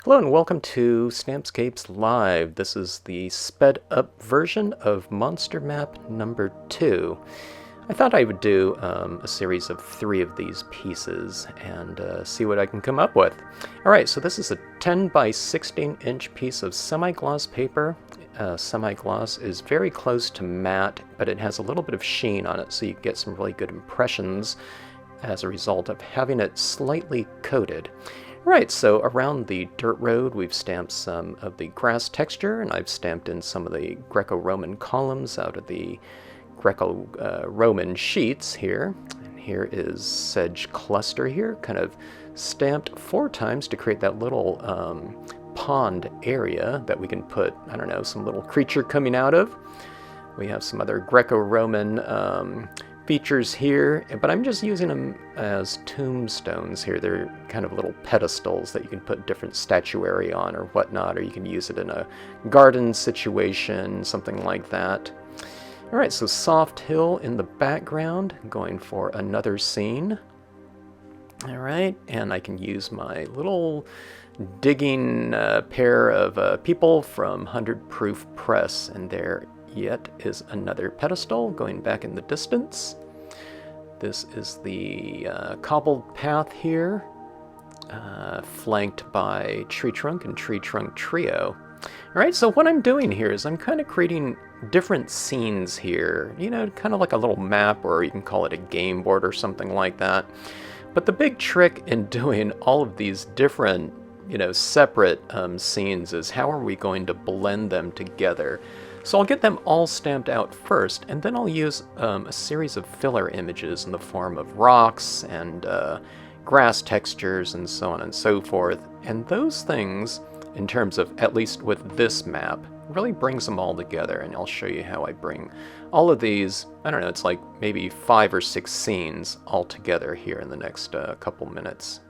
Hello and welcome to Stampscapes Live. This is the sped up version of Monster Map number 2. I thought I would do a series of 3 of these pieces and see what I can come up with. Alright, so this is a 10 by 16 inch piece of semi-gloss paper. Semi-gloss is very close to matte, but it has a little bit of sheen on it, so you get some really good impressions as a result of having it slightly coated. Right, so around the dirt road we've stamped some of the grass texture, and I've stamped in some of the Greco-Roman columns out of the Greco-Roman sheets here. And here is sedge cluster here, kind of stamped 4 times to create that little pond area that we can put, I don't know, some little creature coming out of. We have some other Greco-Roman features here, but I'm just using them as tombstones here. They're kind of little pedestals that you can put different statuary on or whatnot, or you can use it in a garden situation, something like that. Alright, so soft hill in the background, going for another scene. Alright, and I can use my little digging pair of people from 100 Proof Press, and there yet is another pedestal going back in the distance. This is the cobbled path here, flanked by tree trunk and tree trunk trio. Alright, so what I'm doing here is I'm kind of creating different scenes here, you know, kind of like a little map, or you can call it a game board or something like that. But the big trick in doing all of these different, separate scenes is how are we going to blend them together. So I'll get them all stamped out first, and then I'll use a series of filler images in the form of rocks and grass textures and so on and so forth. And those things, in terms of, at least with this map, really brings them all together, and I'll show you how I bring all of these, I don't know, it's like maybe 5 or 6 scenes all together here in the next couple minutes.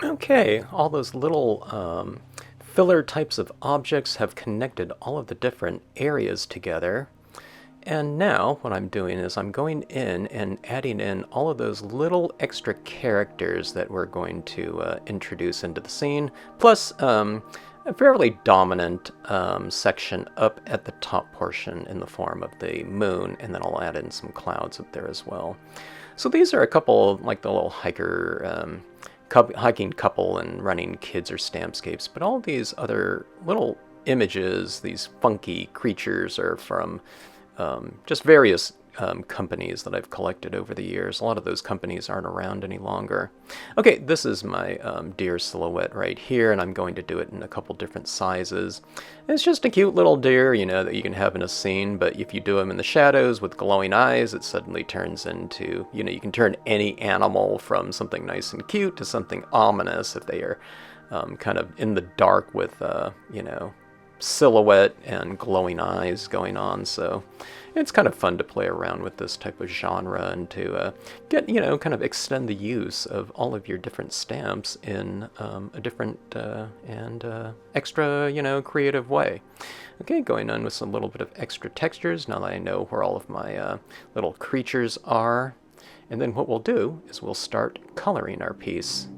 Okay, all those little filler types of objects have connected all of the different areas together. And now what I'm doing is I'm going in and adding in all of those little extra characters that we're going to introduce into the scene, plus a fairly dominant section up at the top portion in the form of the moon, and then I'll add in some clouds up there as well. So these are a couple, like the little hiking couple and running kids or Stampscapes, but all these other little images, these funky creatures, are from just various companies that I've collected over the years. A lot of those companies aren't around any longer. Okay, this is my deer silhouette right here, and I'm going to do it in a couple different sizes. It's just a cute little deer, you know, that you can have in a scene, but if you do them in the shadows with glowing eyes, it suddenly turns into, you know, you can turn any animal from something nice and cute to something ominous if they are kind of in the dark with, you know, silhouette and glowing eyes going on. So it's kind of fun to play around with this type of genre and to get, you know, kind of extend the use of all of your different stamps in a different and extra, you know, creative way. Okay, going on with some little bit of extra textures now that I know where all of my little creatures are. And then what we'll do is we'll start coloring our piece.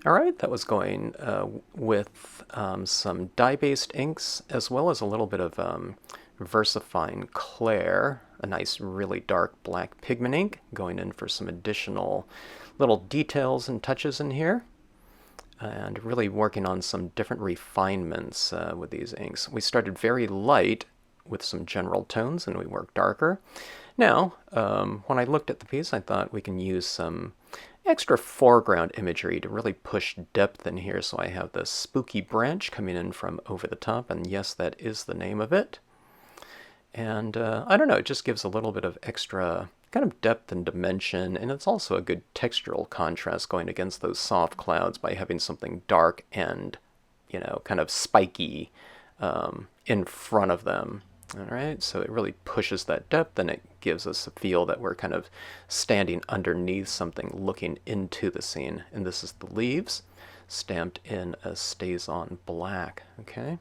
All right, that was going with some dye-based inks as well as a little bit of VersaFine Clair. a nice really dark black pigment ink, going in for some additional little details and touches in here, and really working on some different refinements with these inks. We started very light with some general tones and we worked darker. Now, when I looked at the piece, I thought we can use some extra foreground imagery to really push depth in here. So I have the spooky branch coming in from over the top, and yes, that is the name of it. And I don't know, it just gives a little bit of extra kind of depth and dimension, and it's also a good textural contrast going against those soft clouds by having something dark and, you know, kind of spiky in front of them. All right, so it really pushes that depth, and it gives us a feel that we're kind of standing underneath something looking into the scene. And this is the leaves stamped in a StazOn black. Okay,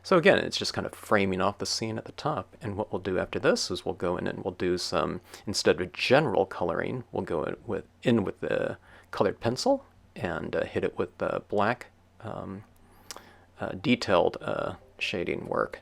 so again, it's just kind of framing off the scene at the top. And what we'll do after this is we'll go in and we'll do some, instead of general coloring, we'll go in with the colored pencil and hit it with the black detailed shading work.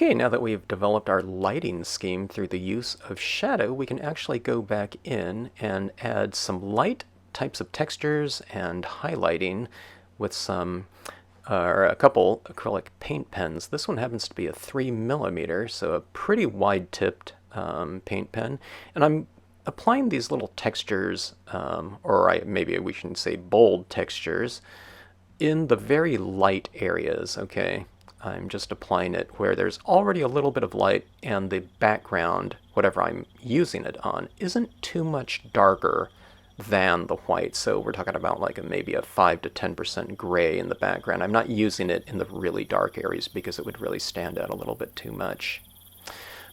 Okay, now that we've developed our lighting scheme through the use of shadow, we can actually go back in and add some light types of textures and highlighting with some, or a couple acrylic paint pens. This one happens to be a 3mm, so a pretty wide-tipped paint pen. And I'm applying these little textures, maybe we should say bold textures, in the very light areas, okay? I'm just applying it where there's already a little bit of light and the background, whatever I'm using it on, isn't too much darker than the white. So we're talking about like maybe a 5 to 10% gray in the background. I'm not using it in the really dark areas because it would really stand out a little bit too much.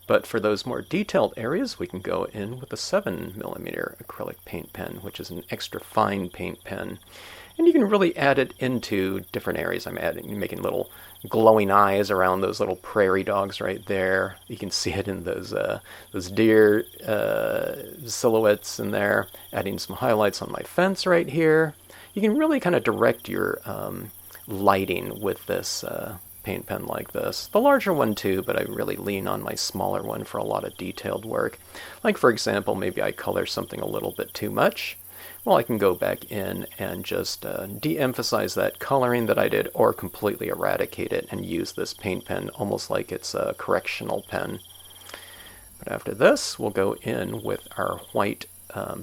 But for those more detailed areas, we can go in with a 7mm acrylic paint pen, which is an extra fine paint pen. And you can really add it into different areas. I'm making little glowing eyes around those little prairie dogs right there. You can see it in those deer silhouettes in there. Adding some highlights on my fence right here. You can really kind of direct your lighting with this paint pen like this. The larger one too, but I really lean on my smaller one for a lot of detailed work. Like for example, maybe I color something a little bit too much. Well, I can go back in and just de-emphasize that coloring that I did or completely eradicate it and use this paint pen almost like it's a correctional pen. But after this, we'll go in with our white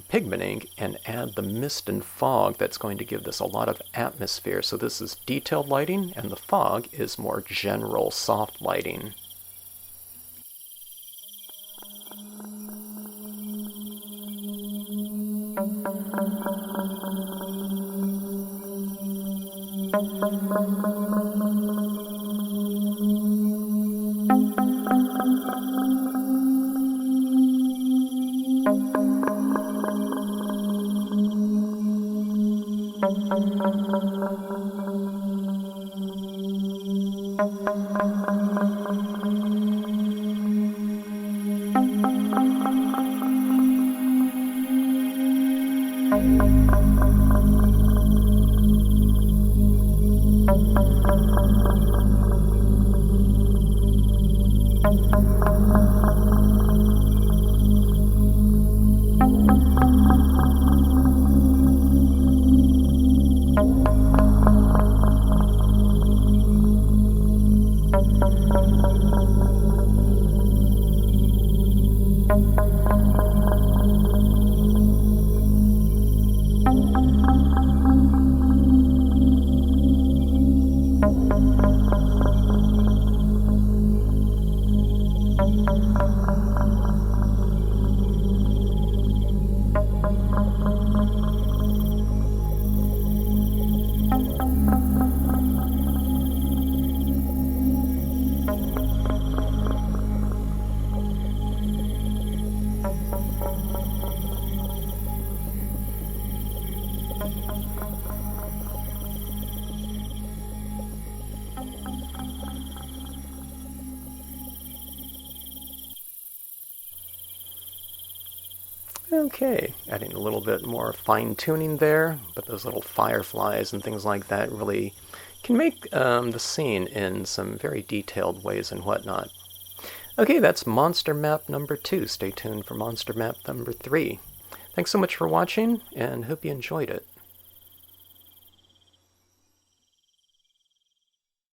pigment ink and add the mist and fog that's going to give this a lot of atmosphere. So this is detailed lighting and the fog is more general soft lighting. Okay, adding a little bit more fine-tuning there, but those little fireflies and things like that really can make the scene in some very detailed ways and whatnot. Okay, that's Monster Map number 2. Stay tuned for Monster Map number 3. Thanks so much for watching, and hope you enjoyed it.